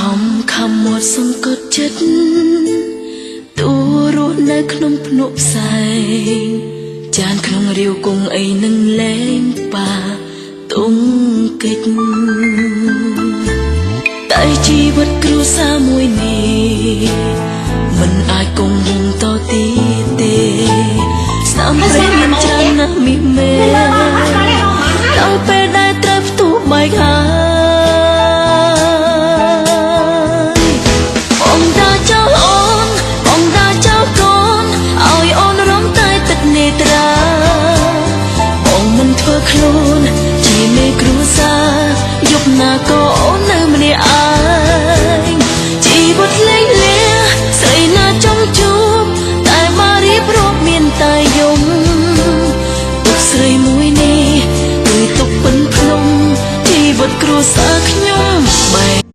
ខំមាត់សង្កត់ចិត្តទូរស់នៅក្នុងភ្នក់ផ្សែងចានក្នុងរាវគង់អីនឹងលែងប៉ាទុំកិច្ចតែជីវិតគ្រួសារមួយនេះមិនអាចគង់វង្សតទៀតទេស្នាមព្រៃមានច្រើនណាស់មីមេដល់ពេល